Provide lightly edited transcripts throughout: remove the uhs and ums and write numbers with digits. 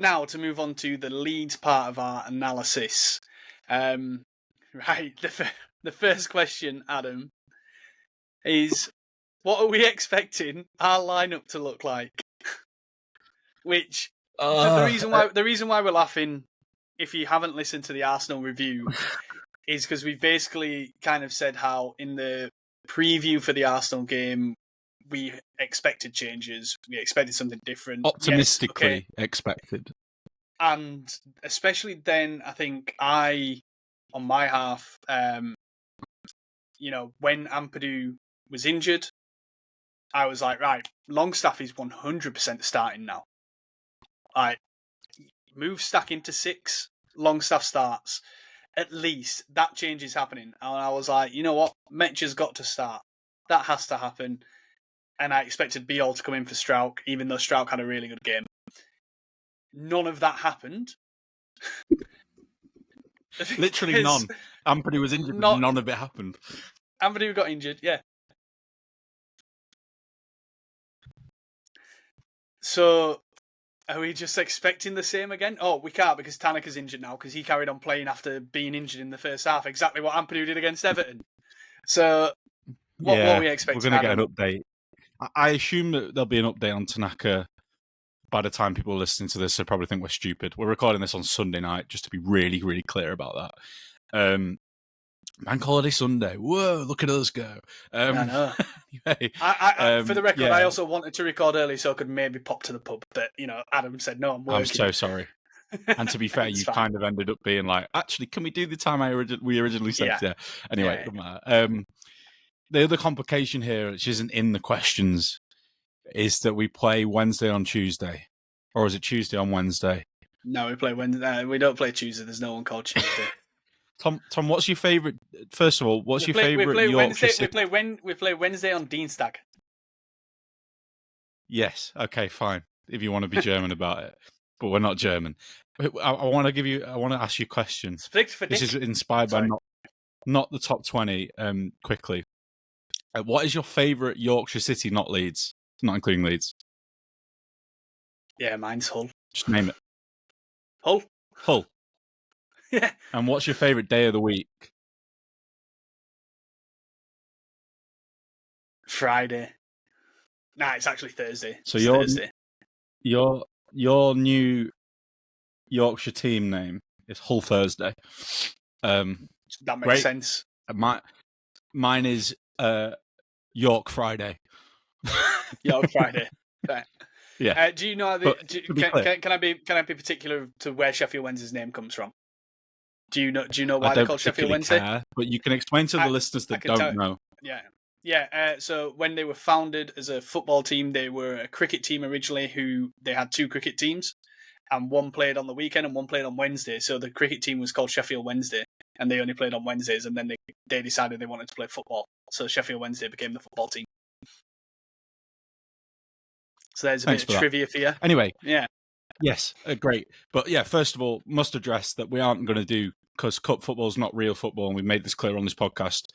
now to move on to the Leeds part of our analysis. Right, the first question, Adam, is what are we expecting our lineup to look like? Which the reason why we're laughing, if you haven't listened to the Arsenal review, is because we've basically kind of said how in the preview for the Arsenal game we expected changes, we expected something different, optimistically expected, and especially then I think on my half, when Ampadu was injured, I was like, right, Longstaff is 100% starting now. Right, move Stack into 6, Longstaff starts. At least that change is happening. And I was like, you know what? Metcha's got to start. That has to happen. And I expected Biol to come in for Strauch, even though Strauch had a really good game. None of that happened. Literally none. Ampadu was injured, but none of it happened. Ampadu got injured, yeah. So, are we just expecting the same again? Oh, we can't because Tanaka's injured now because he carried on playing after being injured in the first half. Exactly what Ampadu did against Everton. So, what are we expecting? We're going to get an update. I assume that there'll be an update on Tanaka by the time people are listening to this. They probably think we're stupid. We're recording this on Sunday night, just to be really, really clear about that. Bank Holiday Sunday. Whoa, look at us go. I know. Anyway, for the record, I also wanted to record early so I could maybe pop to the pub. But, Adam said, no, I'm working. I'm so sorry. And to be fair, you kind of ended up being like, actually, can we do the time we originally said? Yeah. Anyway, it doesn't matter. The other complication here, which isn't in the questions, is that we play Wednesday on Tuesday. Or is it Tuesday on Wednesday? No, we play Wednesday. We don't play Tuesday. There's no one called Tuesday. Tom, what's your favourite? First of all, what's your favourite Yorkshire City? We play Wednesday on Dienstag. Yes. Okay. Fine. If you want to be German about it, but we're not German. I want to ask you a question. This is inspired by not the top 20. Quickly, what is your favourite Yorkshire City? Not Leeds, not including Leeds. Yeah, mine's Hull. Just name it. Hull. Yeah. And what's your favourite day of the week? Friday. Nah, it's actually Thursday. So Thursday. Your new Yorkshire team name is Hull Thursday. That makes sense. Mine is York Friday. York Friday. Right. Yeah. Do you know? Can I be particular to where Sheffield Wednesday's name comes from? Do you know why they're called Sheffield Wednesday? But you can explain to the listeners that don't know. Yeah. So when they were founded as a football team, they were a cricket team originally. They had 2 cricket teams, and one played on the weekend and one played on Wednesday. So the cricket team was called Sheffield Wednesday, and they only played on Wednesdays. And then they decided they wanted to play football, so Sheffield Wednesday became the football team. So there's a bit of trivia for you. Anyway, yeah. Yes, great. But yeah, first of all, must address that we aren't going to do, because cup football is not real football, and we've made this clear on this podcast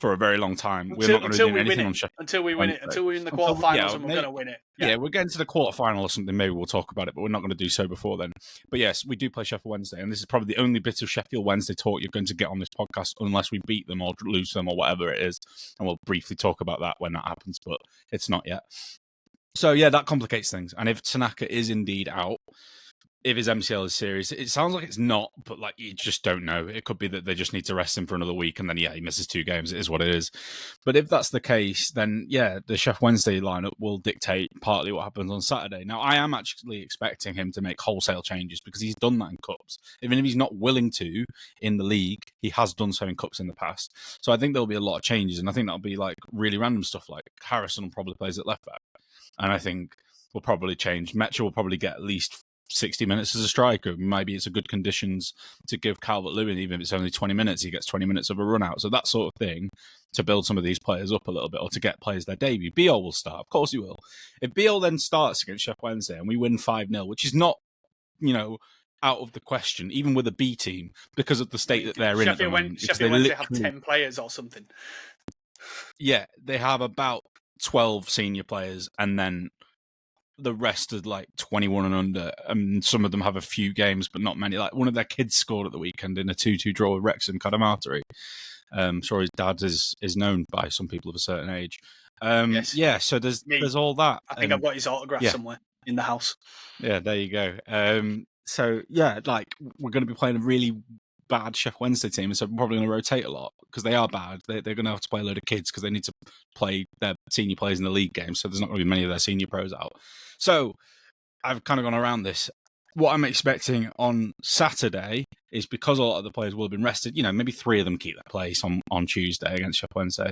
for a very long time. We're not going to do anything on Sheffield. Until we win it. Until we're in the quarterfinals and we're going to win it. Yeah, we're getting to the quarterfinal or something. Maybe we'll talk about it, but we're not going to do so before then. But yes, we do play Sheffield Wednesday, and this is probably the only bit of Sheffield Wednesday talk you're going to get on this podcast, unless we beat them or lose them or whatever it is. And we'll briefly talk about that when that happens, but it's not yet. So yeah, that complicates things. And if Tanaka is indeed out, if his MCL is serious, it sounds like it's not, but like you just don't know. It could be that they just need to rest him for another week, and then he misses 2 games. It is what it is. But if that's the case, then yeah, the Sheff Wednesday lineup will dictate partly what happens on Saturday. Now, I am actually expecting him to make wholesale changes because he's done that in cups. Even if he's not willing to in the league, he has done so in cups in the past. So I think there'll be a lot of changes, and I think that'll be like really random stuff. Like Harrison will probably play at left back, and I think we'll probably change. Metcha will probably get at least 60 minutes as a striker. Maybe it's a good conditions to give Calvert-Lewin, even if it's only 20 minutes, he gets 20 minutes of a run out. So that sort of thing to build some of these players up a little bit, or to get players their debut. Biol will start. Of course he will. If Biol then starts against Sheff Wednesday and we win 5-0, which is not, out of the question, even with a B team, because of the state that they're in at the moment. Sheffield Wednesday have 10 players or something. Yeah, they have about 12 senior players and then the rest are like 21 and under, and some of them have a few games, but not many. Like one of their kids scored at the weekend in a 2-2 draw with Wrexham Cadamarteri. Sure, his dad is known by some people of a certain age. Yes. Yeah, so there's all that. I think I've got his autograph somewhere in the house. Yeah, there you go. So yeah, like we're going to be playing a really bad Sheffield Wednesday team, so we're probably going to rotate a lot because they are bad. They're going to have to play a load of kids because they need to play their senior players in the league game, so there's not going to be many of their senior pros out. So I've kind of gone around this. What I'm expecting on Saturday is because a lot of the players will have been rested, maybe 3 of them keep their place on Tuesday against Sheffield Wednesday.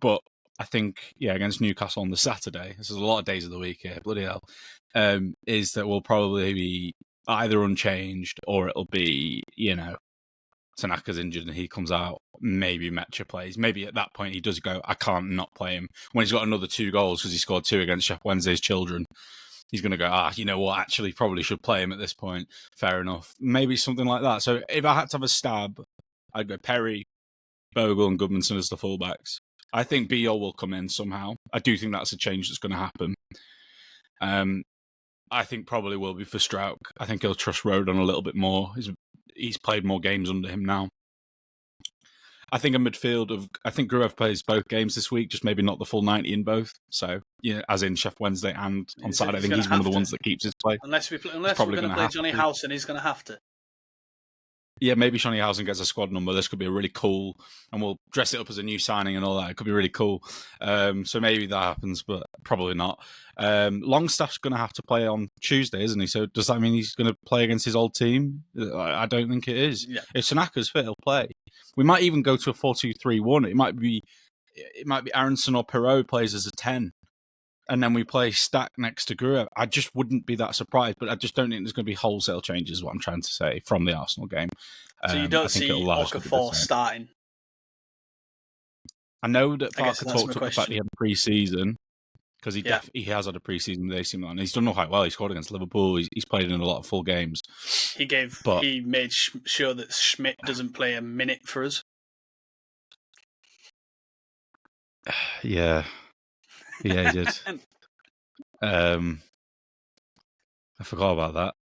But I think, against Newcastle on the Saturday, this is a lot of days of the week here, bloody hell, is that we'll probably be either unchanged or it'll be, Tanaka's injured and he comes out, maybe Metcha plays. Maybe at that point he does go, I can't not play him. When he's got another 2 goals because he scored 2 against Sheffield Wednesday's children, he's going to go, you know what, actually probably should play him at this point. Fair enough. Maybe something like that. So if I had to have a stab, I'd go Perry, Bogle and Goodmanson as the fullbacks. I think Biol will come in somehow. I do think that's a change that's going to happen. I think probably will be for Strauch. I think he'll trust Rodon a little bit more. He's played more games under him now. I think a midfield I think Gruev plays both games this week, just maybe not the full 90 in both. So, as in Sheffield Wednesday and on Saturday, I think he's one of the ones that keeps his play. Unless we're going to play Johnny Howson, he's going to have to. Yeah, maybe Johnny Howson gets a squad number. This could be a really cool, and we'll dress it up as a new signing and all that. It could be really cool. So maybe that happens, but probably not. Longstaff's going to have to play on Tuesday, isn't he? So does that mean he's going to play against his old team? I don't think it is. Yeah. If Tanaka's fit, he'll play. We might even go to a 4-2-3-1. It might be Aronson or Perot plays as a 10. And then we play Stack next to Gruev. I just wouldn't be that surprised, but I just don't think there's going to be wholesale changes, is what I'm trying to say, from the Arsenal game. So you don't see Okafor starting? I know that Parker talked about the fact he had a pre-season, because he has had a pre-season with AC Milan. He's done quite well. He scored against Liverpool. He's played in a lot of full games. He made sure that Schmidt doesn't play a minute for us. Yeah, he did. I forgot about that.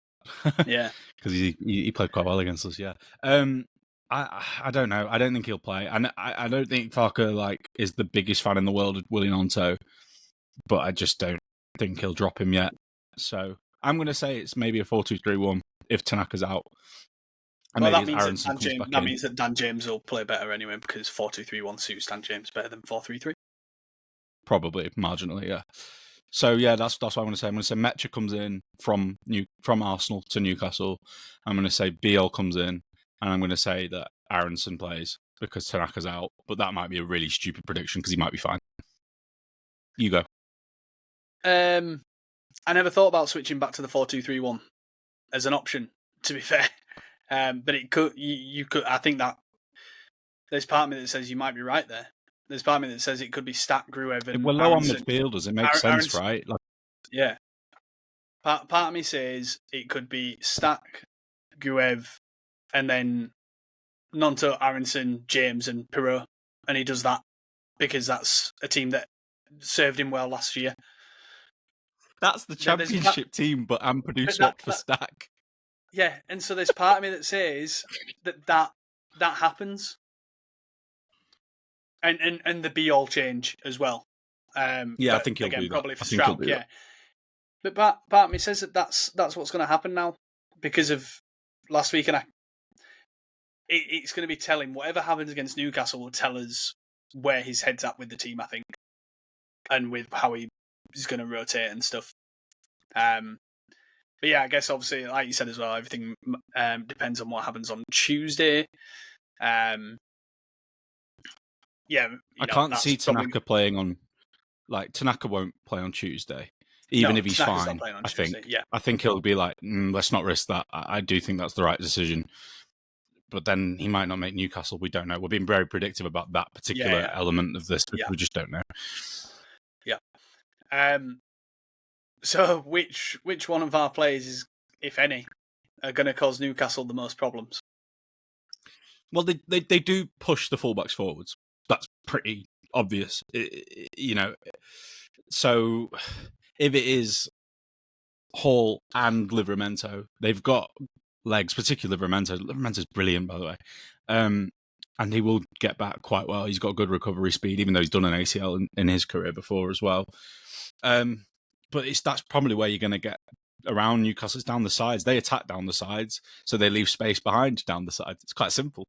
Yeah, because he played quite well against us. Yeah. I don't know. I don't think he'll play, and I don't think Farke is the biggest fan in the world of Willian Onto, but I just don't think he'll drop him yet. So I'm going to say it's maybe a 4-2-3-1 if Tanaka's out. And well, that means that Dan James will play better anyway, because 4-2-3-1 suits Dan James better than 4-3-3. Probably marginally, yeah. So yeah, that's what I'm going to say. I'm going to say Metcha comes in from Arsenal to Newcastle. I'm going to say Biol comes in, and I'm going to say that Aronson plays because Tanaka's out. But that might be a really stupid prediction because he might be fine. You go. I never thought about switching back to the 4-2-3-1 as an option, to be fair. But it could. You could. I think that there's part of me that says you might be right there. There's part of me that says it could be Stack, Gruev, and we're low on midfielders. It makes sense, right? Yeah. Part of me says it could be Stack, Gruev, and then Nonto, Aronson, James, and Perot, and he does that because that's a team that served him well last year. That's the championship team, but Ampadu swapped for Stack. Yeah, and so there's part of me that says that happens. And the be-all change as well. I think he'll do that. Probably for Stroud, yeah. But part of me says that's what's going to happen now because of last week, and it's going to be telling. Whatever happens against Newcastle will tell us where his head's at with the team, I think, and with how he's going to rotate and stuff. But yeah, I guess obviously, like you said as well, everything depends on what happens on Tuesday. Yeah, I can't see Tanaka playing on. Tanaka won't play on Tuesday, even if he's fine. I think he'll be like, let's not risk that. I do think that's the right decision, but then he might not make Newcastle. We don't know. We're being very predictive about that particular element of this. We just don't know. Yeah. So which one of our players is, if any, are going to cause Newcastle the most problems? Well, they do push the fullbacks forwards. That's pretty obvious, So if it is Hall and Livramento. They've got legs, particularly Livramento. Livramento's brilliant, by the way. And he will get back quite well. He's got good recovery speed, even though he's done an ACL in his career before as well. But that's probably where you're going to get around Newcastle. It's down the sides. They attack down the sides, so they leave space behind down the sides. It's quite simple.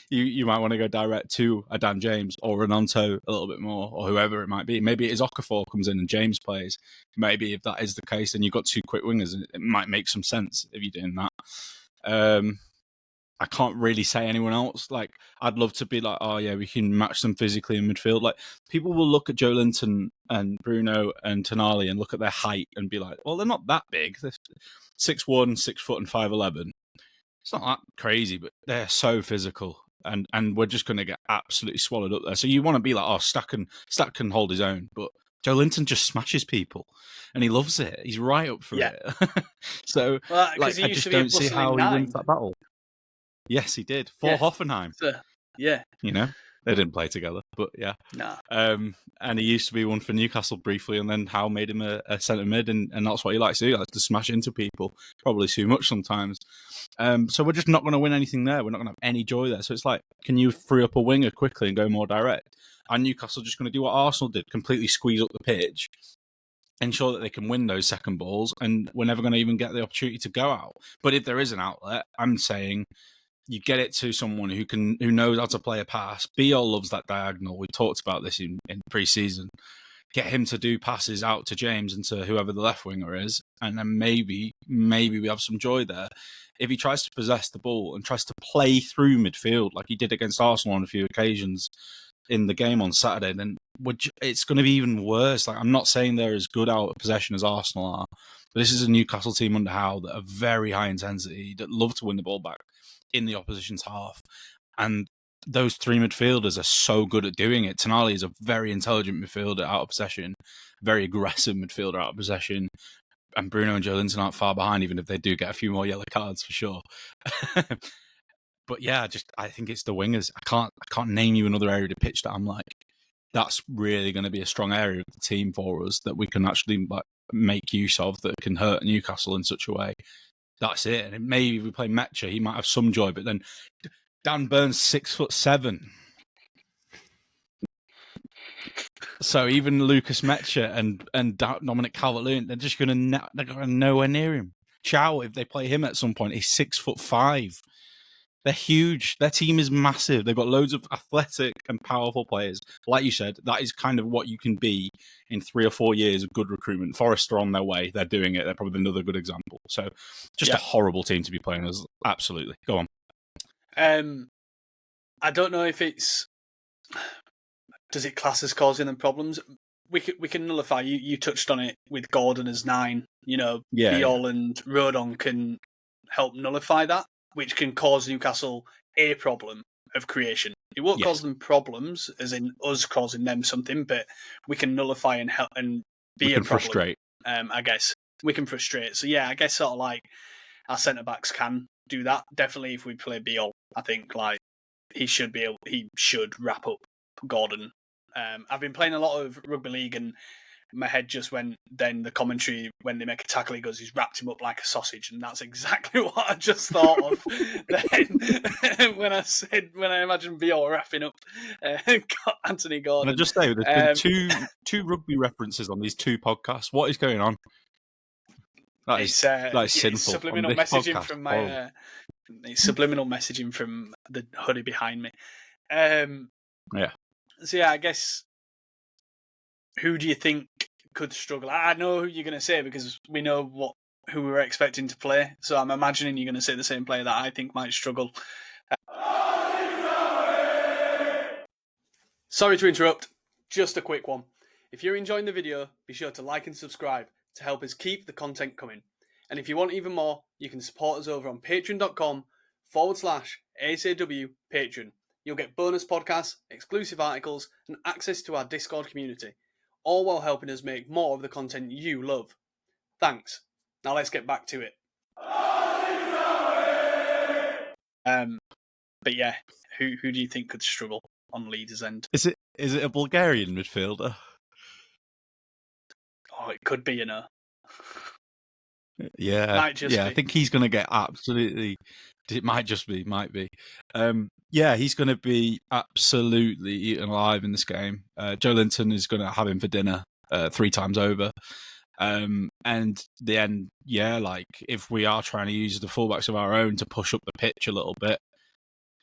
You might want to go direct to a Dan James or Renonto a little bit more, or whoever it might be. Maybe it is Okafor comes in and James plays. Maybe if that is the case, then you've got two quick wingers, and it might make some sense if you're doing that. I can't really say anyone else. Like, I'd love to be like, oh yeah, we can match them physically in midfield. Like, people will look at Joe Linton and Bruno and Tonali and look at their height and be like, well, they're not that big. They're 6'1", 6 foot and 5'11". It's not that crazy, but they're so physical. And we're just going to get absolutely swallowed up there. So you want to be like, oh, Stack can hold his own. But Joe Linton just smashes people. And he loves it. He's right up for it. So, like, I just don't see how he wins that battle. Yes, he did. For Hoffenheim. Yeah. You know, they didn't play together, but yeah. Nah. And he used to be one for Newcastle briefly, and then Howe made him a centre mid, and that's what he likes to do. He likes to smash into people, probably too much sometimes. So we're just not going to win anything there. We're not going to have any joy there. So it's like, can you free up a winger quickly and go more direct? And Newcastle just going to do what Arsenal did, completely squeeze up the pitch, ensure that they can win those second balls, and we're never going to even get the opportunity to go out. But if there is an outlet, I'm saying you get it to someone who knows how to play a pass. Biol loves that diagonal. We talked about this in pre-season. Get him to do passes out to James and to whoever the left winger is, and then maybe we have some joy there. If he tries to possess the ball and tries to play through midfield like he did against Arsenal on a few occasions in the game on Saturday, then it's going to be even worse. Like, I'm not saying they're as good out of possession as Arsenal are, but this is a Newcastle team under Howe that are very high intensity, that love to win the ball back in the opposition's half. And those three midfielders are so good at doing it. Tonali is a very intelligent midfielder out of possession, very aggressive midfielder out of possession. And Bruno and Joe Linton aren't far behind, even if they do get a few more yellow cards for sure. But yeah, I think it's the wingers. I can't name you another area to pitch that I'm like, that's really going to be a strong area of the team for us that we can actually like make use of, that can hurt Newcastle in such a way. That's it. And maybe if we play Metcha, he might have some joy. But then Dan Burns 6'7". So even Lucas Metcha and Dominic Calvert-Lewin, they're just going to nowhere near him. Chow, if they play him at some point, he's 6'5". They're huge. Their team is massive. They've got loads of athletic and powerful players. Like you said, that is kind of what you can be in 3 or 4 years of good recruitment. Forest are on their way. They're doing it. They're probably another good example. So just a horrible team to be playing as. Absolutely. Go on. I don't know if it's... Does it class as causing them problems? We can nullify. You touched on it with Gordon as 9. You know, Biol and Rodon can help nullify that, which can cause Newcastle a problem of creation. It won't cause them problems, as in us causing them something, but we can nullify and help and be a problem. Frustrate. I guess we can frustrate. So yeah, I guess sort of like our centre backs can do that. Definitely, if we play Biol, I think like he should wrap up Gordon. I've been playing a lot of rugby league, and my head just went, then the commentary, when they make a tackle, he goes, he's wrapped him up like a sausage. And that's exactly what I just thought of then when I imagined Biol wrapping up Anthony Gordon. And I just say, there's been two rugby references on these 2 podcasts. What is going on? That is sinful. Subliminal messaging from it's subliminal messaging from the hoodie behind me. Yeah. So yeah, I guess, who do you think could struggle? I know who you're going to say because we know who we were expecting to play. So I'm imagining you're going to say the same player that I think might struggle. Sorry to interrupt. Just a quick one. If you're enjoying the video, be sure to like and subscribe to help us keep the content coming. And if you want even more, you can support us over on patreon.com/ASAW Patreon. You'll get bonus podcasts, exclusive articles, and access to our Discord community, all while helping us make more of the content you love. Thanks. Now let's get back to it. But yeah, who do you think could struggle on Leeds' end? Is it a Bulgarian midfielder? Oh, it could be, Yeah, Might just yeah. I be. think he's going to get absolutely. It might just be, Yeah, he's going to be absolutely eaten alive in this game. Joe Linton is going to have him for dinner 3 times over. And the end, yeah, like if we are trying to use the fullbacks of our own to push up the pitch a little bit,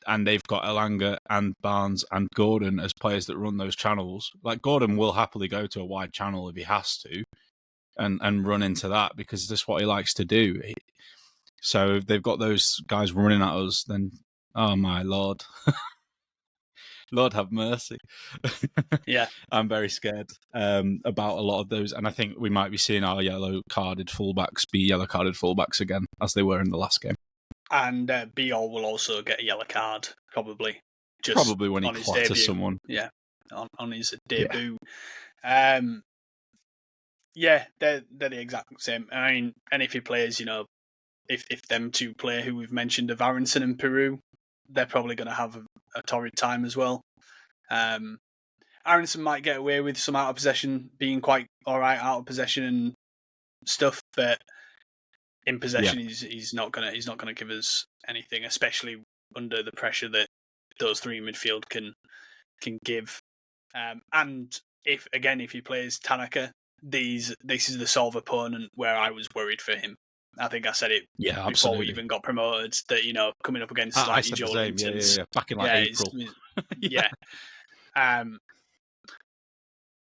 and they've got Elanga and Barnes and Gordon as players that run those channels, like Gordon will happily go to a wide channel if he has to, and run into that because that's what he likes to do. So if they've got those guys running at us, then oh my lord, Lord have mercy. Yeah. I'm very scared about a lot of those, and I think we might be seeing our yellow carded fullbacks be yellow carded fullbacks again, as they were in the last game. And Biol will also get a yellow card, probably. Just Probably when he on his clatters debut. someone. Yeah, on his debut. Yeah, they're the exact same. I mean, and if he plays, if them two play who we've mentioned of Aronson and Peru, they're probably going to have a torrid time as well. Aronson might get away with some out of possession being quite all right out of possession and stuff, but in possession he's not gonna give us anything, especially under the pressure that those three in midfield can give. And if he plays Tanaka, this is the sort of opponent where I was worried for him. I think I said it before we even got promoted that coming up against I said Joe the same. Linton's, yeah, back in April. Yeah.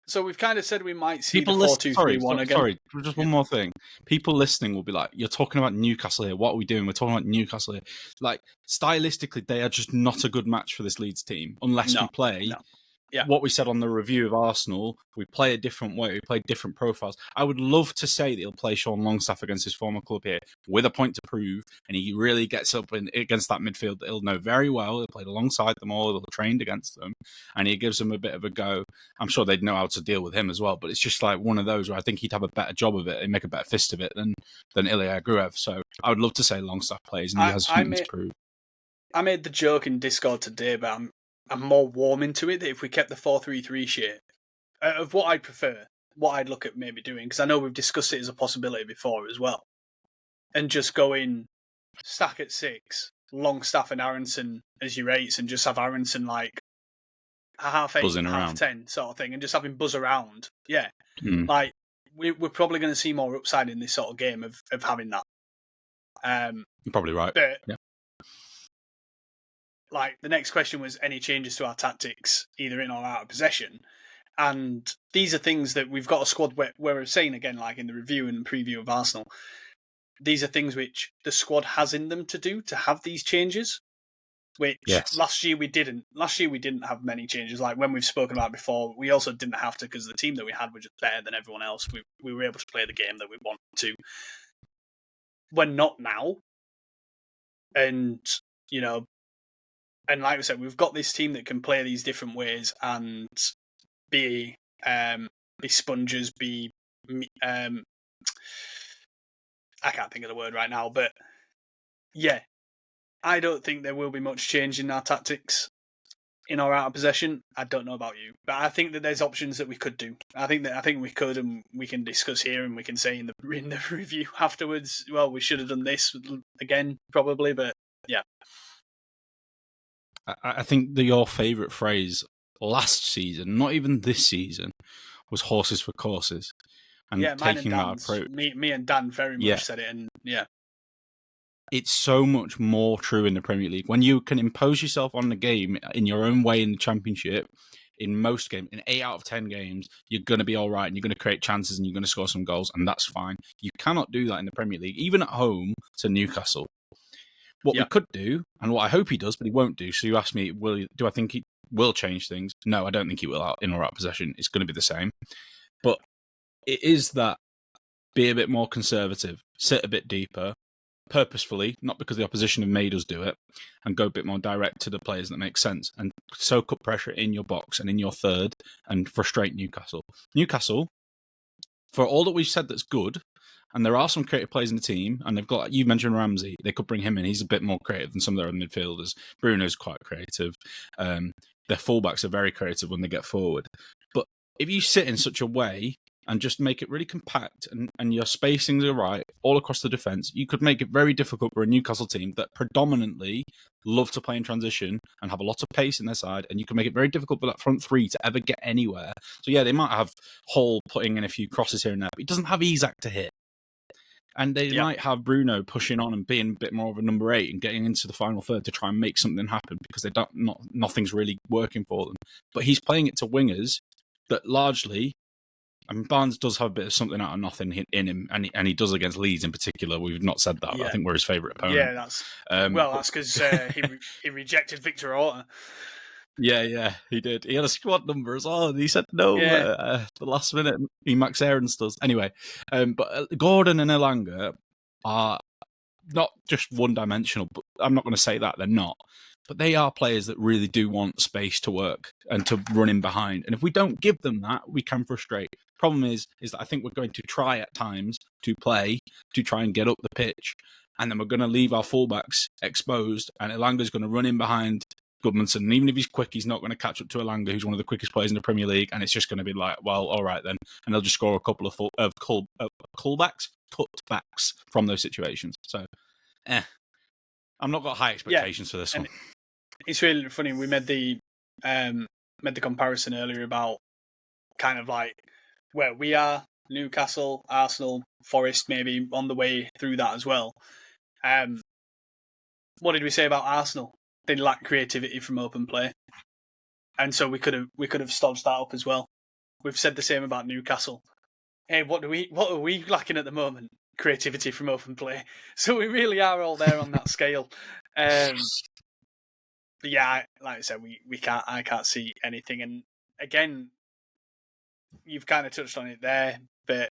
So we've kind of said we might see People the 4-2-3-1 again. Sorry, just one more thing. People listening will be like, "You're talking about Newcastle here. What are we doing? We're talking about Newcastle here." Like stylistically, they are just not a good match for this Leeds team unless we play. Yeah. What we said on the review of Arsenal, we play a different way, we play different profiles. I would love to say that he'll play Sean Longstaff against his former club here with a point to prove, and he really gets up against that midfield that he'll know very well. He'll played alongside them all, he'll trained against them, and he gives them a bit of a go. I'm sure they'd know how to deal with him as well, but it's just like one of those where I think he'd have a better job of it and make a better fist of it than Ilya Gruev. So I would love to say Longstaff plays, and he has something to prove. I made the joke in Discord today, but I'm more warm into it that if we kept the 4-3-3 shape, of what I'd prefer, what I'd look at maybe doing, because I know we've discussed it as a possibility before as well, and just go in, stack at 6, Longstaff and Aronson as your 8s, and just have Aronson like half 8, buzzing half around. 10 sort of thing, and just have him buzz around. Yeah. Like, we're probably going to see more upside in this sort of game of having that. You're probably right. But, yeah. Like, the next question was any changes to our tactics, either in or out of possession. And these are things that we've got a squad where we're saying again, like in the review and preview of Arsenal, these are things which the squad has in them to do, to have these changes, which last year we didn't. Last year we didn't have many changes. Like when we've spoken about before, we also didn't have to because the team that we had were just better than everyone else. We were able to play the game that we wanted to. We're not now. And, and like I said, we've got this team that can play these different ways and be sponges, I can't think of the word right now, but yeah, I don't think there will be much change in our tactics in or out of possession. I don't know about you, but I think that there's options that we could do. I think we could, and we can discuss here, and we can say in the review afterwards. Well, we should have done this again, probably, but yeah. I think your favourite phrase last season, not even this season, was horses for courses. And taking that approach. Me and Dan very much said it, and yeah. It's so much more true in the Premier League. When you can impose yourself on the game in your own way in the Championship, in most games, in 8 out of 10 games, you're going to be all right and you're going to create chances and you're going to score some goals, and that's fine. You cannot do that in the Premier League, even at home to Newcastle. What we could do, and what I hope he does, but he won't do. So you asked me, do I think he will change things? No, I don't think he will in or out possession. It's going to be the same. But it is that be a bit more conservative, sit a bit deeper, purposefully, not because the opposition have made us do it, and go a bit more direct to the players that make sense, and soak up pressure in your box and in your third, and frustrate Newcastle. Newcastle, for all that we've said that's good, and there are some creative players in the team, and they've got, you mentioned Ramsey, they could bring him in. He's a bit more creative than some of their other midfielders. Bruno's quite creative. Their fullbacks are very creative when they get forward. But if you sit in such a way and just make it really compact and your spacings are right all across the defence, you could make it very difficult for a Newcastle team that predominantly love to play in transition and have a lot of pace in their side, and you can make it very difficult for that front three to ever get anywhere. So yeah, they might have Hall putting in a few crosses here and there, but he doesn't have Isak to hit. And they might have Bruno pushing on and being a bit more of a number 8 and getting into the final third to try and make something happen because nothing's really working for them. But he's playing it to wingers that largely, I mean, Barnes does have a bit of something out of nothing in him, and he does against Leeds in particular. We've not said that, but I think we're his favourite opponent. Yeah, that's because he rejected Victor Orta. Yeah, he did. He had a squad number as well, and he said no the last minute. He Max Aarons does. Anyway, but Gordon and Elanga are not just one-dimensional, but I'm not going to say that, they're not. But they are players that really do want space to work and to run in behind. And if we don't give them that, we can frustrate. Problem is that I think we're going to try at times to play, to try and get up the pitch. And then we're going to leave our fullbacks exposed, and Elanga's going to run in behind Goodmanson. And even if he's quick, he's not going to catch up to Elanga, who's one of the quickest players in the Premier League. And it's just going to be like, well, all right then. And they'll just score a couple of cutbacks from those situations. So, I've not got high expectations for this one. It's really funny. We made the comparison earlier about kind of like where we are, Newcastle, Arsenal, Forest, maybe on the way through that as well. What did we say about Arsenal? They lack creativity from open play, and so we could have stodged that up as well. We've said the same about Newcastle. Hey, what are we lacking at the moment? Creativity from open play. So we really are all there on that scale. But yeah, like I said, I can't see anything. And again, you've kind of touched on it there, but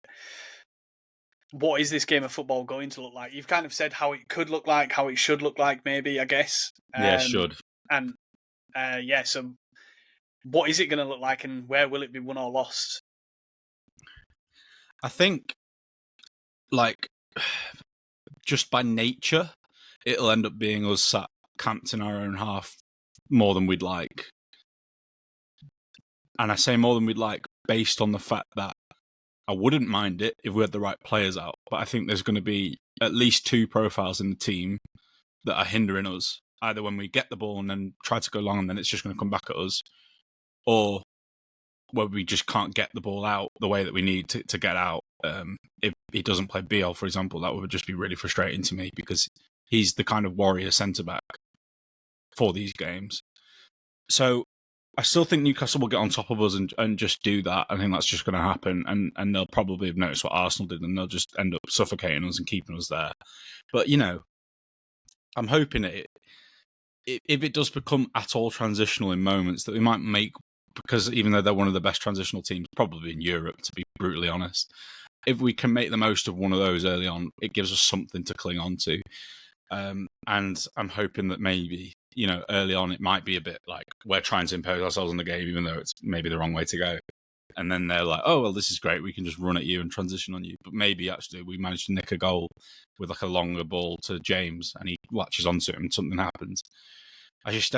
what is this game of football going to look like? You've kind of said how it could look like, how it should look like, maybe, I guess. Should. And so what is it going to look like, and where will it be won or lost? I think, like, just by nature, it'll end up being us sat camped in our own half more than we'd like. And I say more than we'd like based on the fact that I wouldn't mind it if we had the right players out, but I think there's going to be at least 2 profiles in the team that are hindering us, either when we get the ball and then try to go long and then it's just going to come back at us, or where we just can't get the ball out the way that we need to get out. If he doesn't play BL, for example, that would just be really frustrating to me because he's the kind of warrior centre-back for these games. So I still think Newcastle will get on top of us and just do that. I think that's just going to happen, and they'll probably have noticed what Arsenal did, and they'll just end up suffocating us and keeping us there. But, I'm hoping if it does become at all transitional in moments, that we might make, because even though they're one of the best transitional teams probably in Europe, to be brutally honest, if we can make the most of one of those early on, it gives us something to cling on to. And I'm hoping that maybe, early on it might be a bit like we're trying to impose ourselves on the game, even though it's maybe the wrong way to go. And then they're like, oh, well, this is great. We can just run at you and transition on you. But maybe actually we managed to nick a goal with like a longer ball to James and he latches onto it and something happens. I just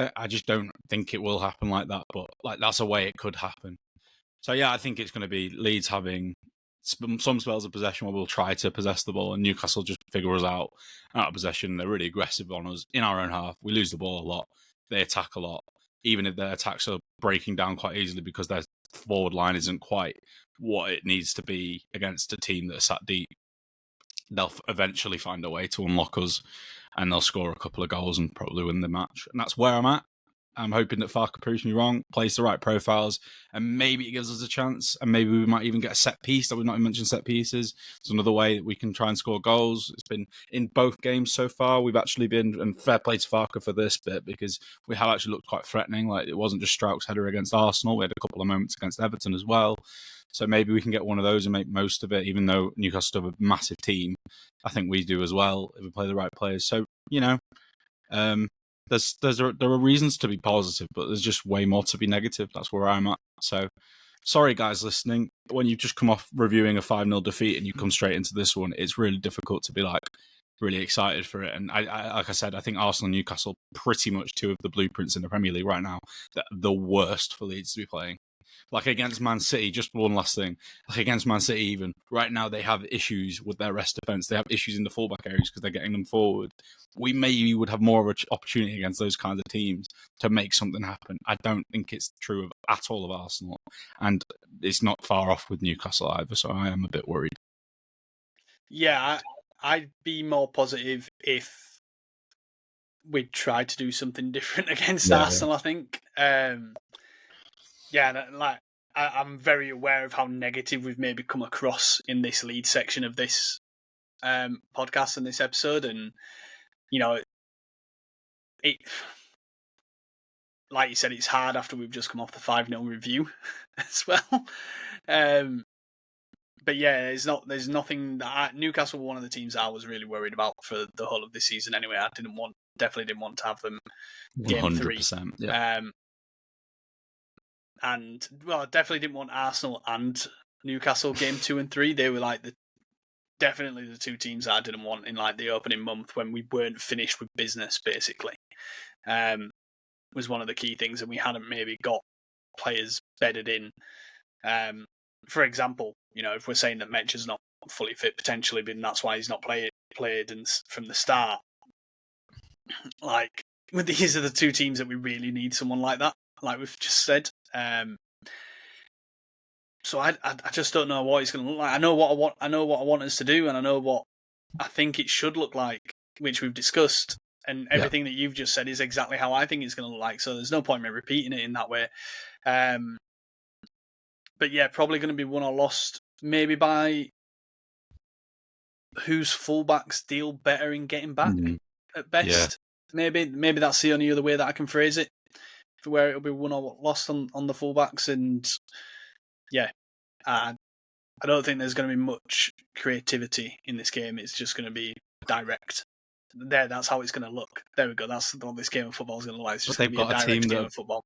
don't think it will happen like that. But like that's a way it could happen. So yeah, I think it's going to be Leeds having some spells of possession where we'll try to possess the ball and Newcastle just figure us out of possession. They're really aggressive on us in our own half. We lose the ball a lot. They attack a lot. Even if their attacks are breaking down quite easily because their forward line isn't quite what it needs to be against a team that's sat deep, they'll eventually find a way to unlock us and they'll score a couple of goals and probably win the match. And that's where I'm at. I'm hoping that Farke proves me wrong, plays the right profiles, and maybe it gives us a chance. And maybe we might even get a set piece that we've not even mentioned set pieces. It's another way that we can try and score goals. It's been in both games so far. We've actually been, and fair play to Farke for this bit, because we have actually looked quite threatening. Like it wasn't just Strauch's header against Arsenal. We had a couple of moments against Everton as well. So maybe we can get one of those and make most of it, even though Newcastle have a massive team. I think we do as well if we play the right players. So, there are reasons to be positive, but there's just way more to be negative. That's where I'm at. So, sorry guys listening. When you've just come off reviewing a 5-0 defeat and you come straight into this one, it's really difficult to be like really excited for it. And I like I said, I think Arsenal and Newcastle pretty much 2 of the blueprints in the Premier League right now that are the worst for Leeds to be playing. Like against Man City, just one last thing. Like against Man City, even right now, they have issues with their rest defense. They have issues in the fullback areas because they're getting them forward. We maybe would have more of an opportunity against those kinds of teams to make something happen. I don't think it's true at all of Arsenal, and it's not far off with Newcastle either. So I am a bit worried. Yeah, I'd be more positive if we'd tried to do something different against Arsenal. I think. I'm very aware of how negative we've maybe come across in this lead section of this podcast and this episode, and it, like you said, it's hard after we've just come off the 5-0 review as well. But yeah, there's nothing that Newcastle were one of the teams I was really worried about for the whole of this season. Anyway, I definitely didn't want to have them game 3. 100%. Yeah. And I definitely didn't want Arsenal and Newcastle game 2 and 3. They were like definitely the two teams that I didn't want in like the opening month when we weren't finished with business. Basically, was one of the key things, and we hadn't maybe got players bedded in. For example, if we're saying that Metch is not fully fit potentially, but that's why he's not played and from the start. Like, these are the two teams that we really need someone like that, like we've just said. So I just don't know what it's going to look like. I know what I want us to do, and I know what I think it should look like, which we've discussed, and everything that you've just said is exactly how I think it's going to look like. So there's no point in me repeating it in that way. But yeah, probably going to be won or lost, maybe by whose fullbacks deal better in getting back at best. Yeah. Maybe that's the only other way that I can phrase it, where it'll be won or lost on the fullbacks. And yeah, I don't think there's going to be much creativity in this game. It's just going to be direct. That's how it's going to look. There we go. That's what this game of football is going to look like. It's just going to be a direct game of football.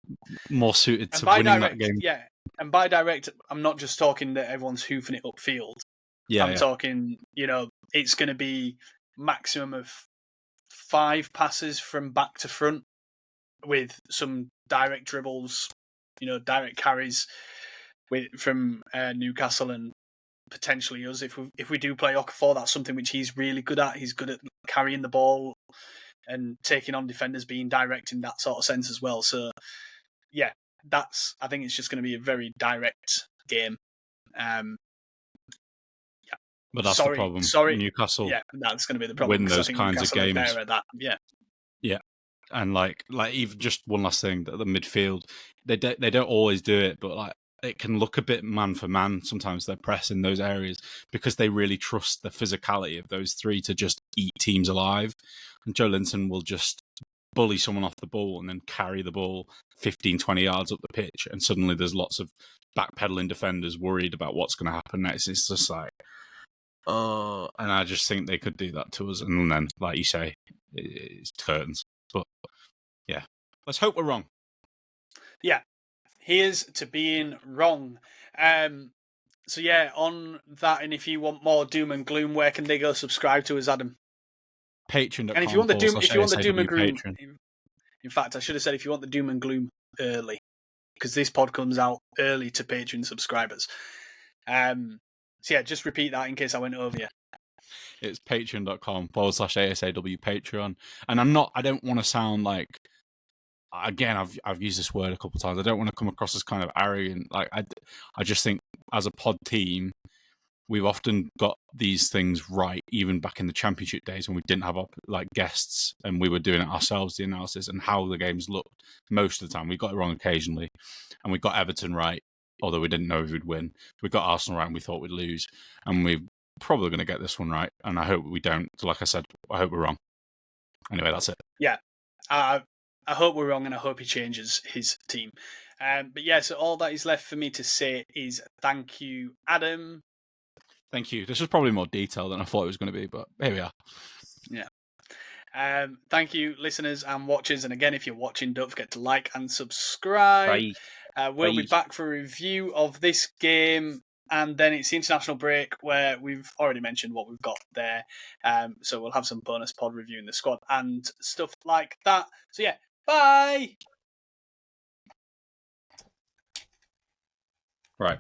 More suited to winning that game. Yeah, and by direct, I'm not just talking that everyone's hoofing it upfield. Yeah, I'm talking, it's going to be maximum of 5 passes from back to front with some direct dribbles, direct carries from Newcastle and potentially us. If we do play Okafor, that's something which he's really good at. He's good at carrying the ball and taking on defenders, being direct in that sort of sense as well. So, yeah, I think it's just going to be a very direct game. But that's the problem. Newcastle, that's going to be the problem. Win those kinds of games. At that. Yeah, and like even just one last thing, that the midfield, they don't always do it, but like it can look a bit man for man. Sometimes they're pressing those areas because they really trust the physicality of those three to just eat teams alive. And Joe Linton will just bully someone off the ball and then carry the ball 15, 20 yards up the pitch, and suddenly there's lots of backpedaling defenders worried about what's going to happen next. It's just like, and I just think they could do that to us, and then, like you say, it's curtains. But yeah, let's hope we're wrong. Yeah, here's to being wrong. So yeah, on that, and if you want more doom and gloom, where can they go subscribe to us, Adam? Patreon.com. And if you want the doom and gloom, in fact, I should have said if you want the doom and gloom early, because this pod comes out early to Patreon subscribers. So yeah, just repeat that in case I went over you. It's patreon.com/ASAW Patreon. And I don't want to sound like, again, I've used this word a couple of times. I don't want to come across as kind of arrogant. Like I just think as a pod team, we've often got these things right, even back in the Championship days when we didn't have like guests and we were doing it ourselves, the analysis and how the games looked most of the time. We got it wrong occasionally, and we got Everton right, although we didn't know if we'd win. We got Arsenal right and we thought we'd lose. And we're probably going to get this one right. And I hope we don't. So like I said, I hope we're wrong. Anyway, that's it. Yeah. I hope we're wrong, and I hope he changes his team. But yeah, so all that is left for me to say is thank you, Adam. Thank you. This was probably more detailed than I thought it was going to be, but here we are. Yeah. Thank you, listeners and watchers. And again, if you're watching, don't forget to like and subscribe. We'll be back for a review of this game, and then it's the international break where we've already mentioned what we've got there. So we'll have some bonus pod reviewing the squad and stuff like that. So yeah, bye! Right.